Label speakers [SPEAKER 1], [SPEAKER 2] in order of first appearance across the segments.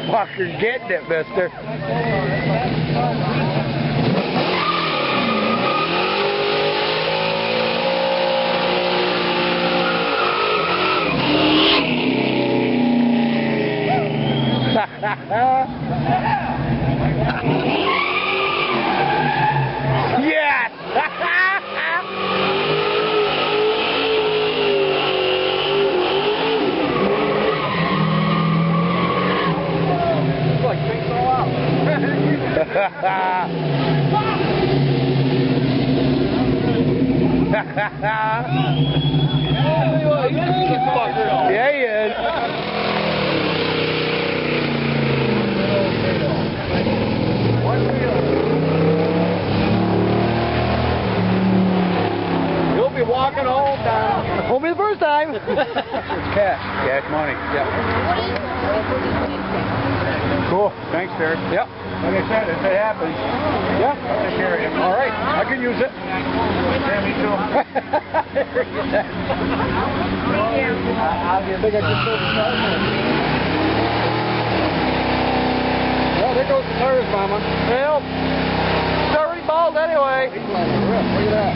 [SPEAKER 1] Fucker's getting it, mister. Yes! Yeah, he is. You'll be walking home now. Won't be the first time. It's cash. Cash money. Yep. Cool. Thanks, Derek. Yep. Like I said, if it happens, yeah, I'll take care of you. All right, I can use it. Yeah, me too. I think I just sold the tires. Well, there goes the tires, Mama. Well, it's already bald anyway. Look at that.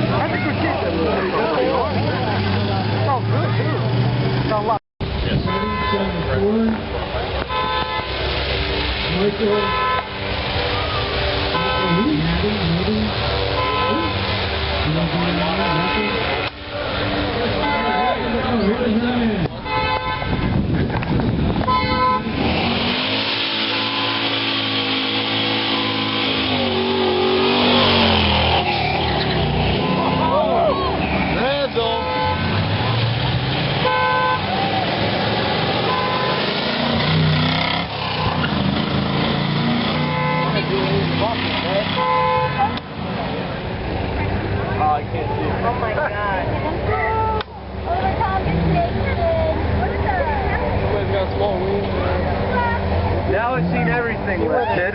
[SPEAKER 1] I think we keep it. Oh, good, too. It's a lot.
[SPEAKER 2] Oh my god.
[SPEAKER 1] Somebody's got small wheels.
[SPEAKER 3] Now I've seen everything lifted.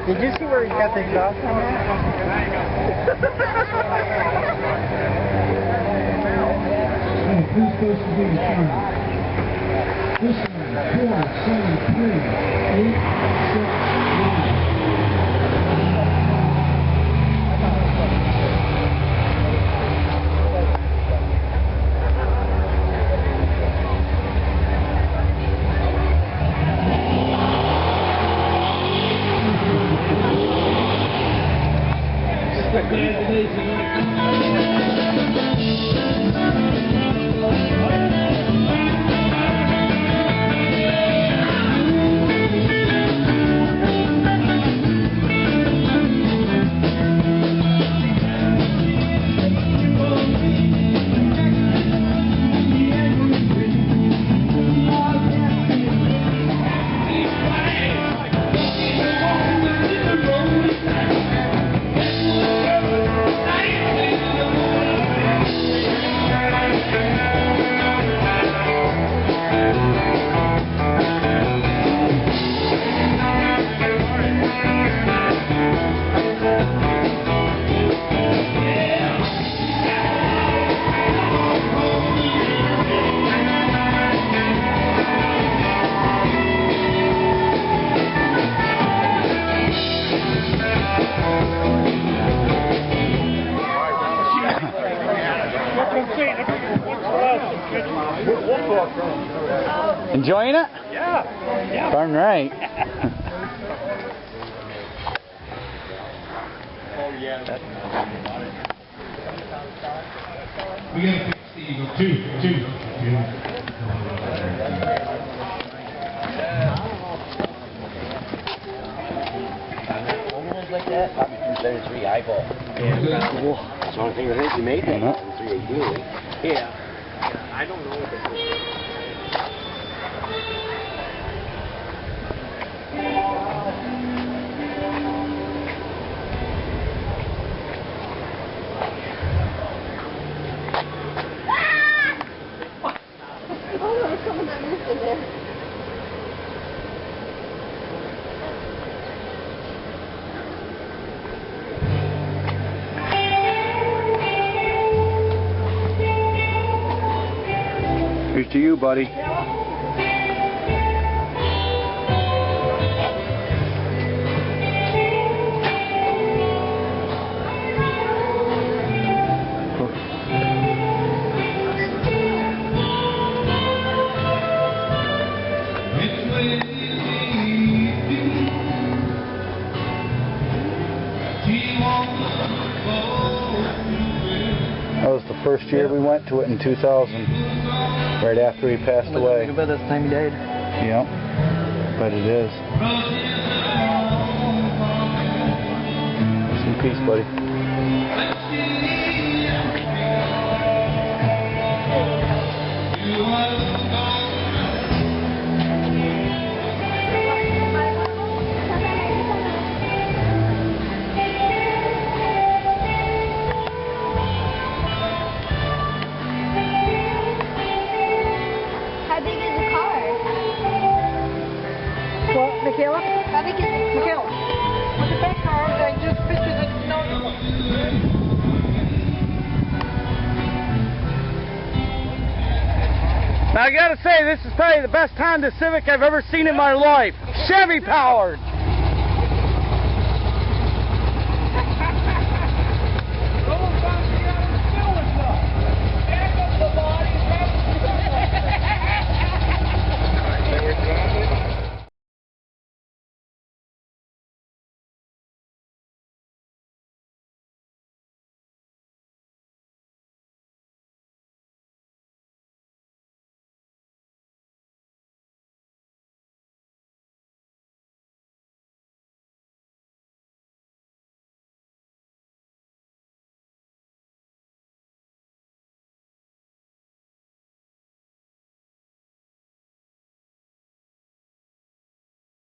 [SPEAKER 1] Did you see where he got the exhaust on
[SPEAKER 4] Who's supposed to be the champion? This one, 4, 7, 3, 8, 6, 1.
[SPEAKER 5] Enjoying it?
[SPEAKER 1] Yeah. Yeah.
[SPEAKER 5] Darn right.
[SPEAKER 4] We got to fix the Eagle. Two.
[SPEAKER 3] Like that, probably 233 eyeball. Yeah, cool. That's the only thing I think you made that 318. Yeah. I don't know what that is.
[SPEAKER 5] Here's to you, buddy. That was the first year we went to it in 2000, right after he passed away.
[SPEAKER 3] About this time he died.
[SPEAKER 5] Yep, but it is. Rest in peace, buddy.
[SPEAKER 2] How big is the car?
[SPEAKER 6] What, Michaela?
[SPEAKER 2] How big is the car?
[SPEAKER 6] Michaela, look at that car. I just pictured it. No.
[SPEAKER 5] Now I gotta say, this is probably the best Honda Civic I've ever seen in my life. Chevy powered.